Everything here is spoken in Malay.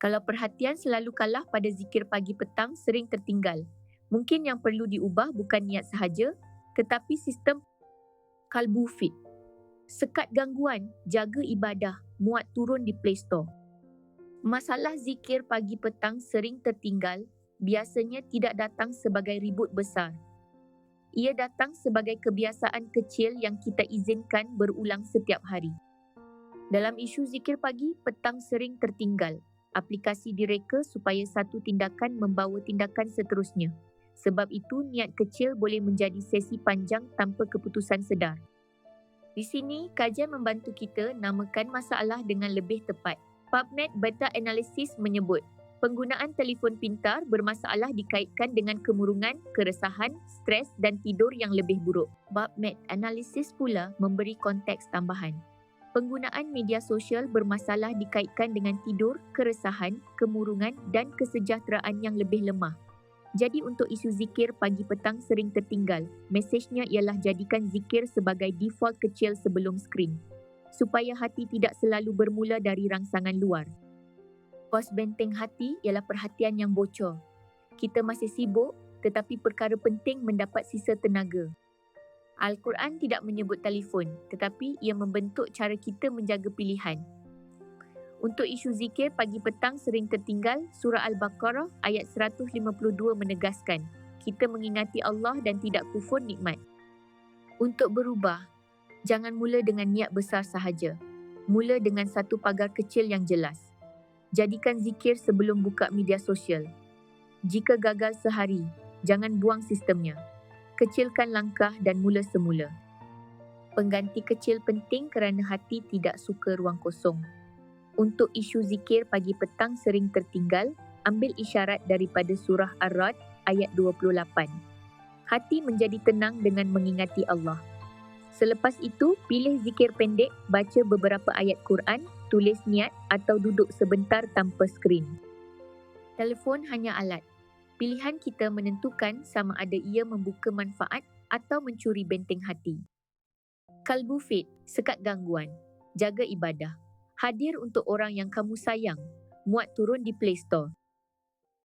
Kalau perhatian selalu kalah pada zikir pagi petang sering tertinggal. Mungkin yang perlu diubah bukan niat sahaja, tetapi sistem kalbu fit. Sekat gangguan, jaga ibadah, muat turun di Play Store. Masalah zikir pagi petang sering tertinggal, biasanya tidak datang sebagai ribut besar. Ia datang sebagai kebiasaan kecil yang kita izinkan berulang setiap hari. Dalam isu zikir pagi, petang sering tertinggal. Aplikasi direka supaya satu tindakan membawa tindakan seterusnya. Sebab itu, niat kecil boleh menjadi sesi panjang tanpa keputusan sedar. Di sini, kajian membantu kita namakan masalah dengan lebih tepat. PubMed Beta Analysis menyebut, penggunaan telefon pintar bermasalah dikaitkan dengan kemurungan, keresahan, stres dan tidur yang lebih buruk. PubMed Analysis pula memberi konteks tambahan. Penggunaan media sosial bermasalah dikaitkan dengan tidur, keresahan, kemurungan dan kesejahteraan yang lebih lemah. Jadi untuk isu zikir pagi petang sering tertinggal, mesejnya ialah jadikan zikir sebagai default kecil sebelum skrin, supaya hati tidak selalu bermula dari rangsangan luar. Kos benteng hati ialah perhatian yang bocor. Kita masih sibuk, tetapi perkara penting mendapat sisa tenaga. Al-Quran tidak menyebut telefon, tetapi ia membentuk cara kita menjaga pilihan. Untuk isu zikir pagi petang sering tertinggal, surah Al-Baqarah ayat 152 menegaskan, kita mengingati Allah dan tidak kufur nikmat. Untuk berubah, jangan mula dengan niat besar sahaja. Mula dengan satu pagar kecil yang jelas. Jadikan zikir sebelum buka media sosial. Jika gagal sehari, jangan buang sistemnya. Kecilkan langkah dan mula semula. Pengganti kecil penting kerana hati tidak suka ruang kosong. Untuk isu zikir pagi petang sering tertinggal, ambil isyarat daripada surah Ar-Ra'd ayat 28. Hati menjadi tenang dengan mengingati Allah. Selepas itu, pilih zikir pendek, baca beberapa ayat Quran, tulis niat atau duduk sebentar tanpa skrin. Telefon hanya alat. Pilihan kita menentukan sama ada ia membuka manfaat atau mencuri benteng hati. Kalbu fit, sekat gangguan, jaga ibadah. Hadir untuk orang yang kamu sayang. Muat turun di Play Store.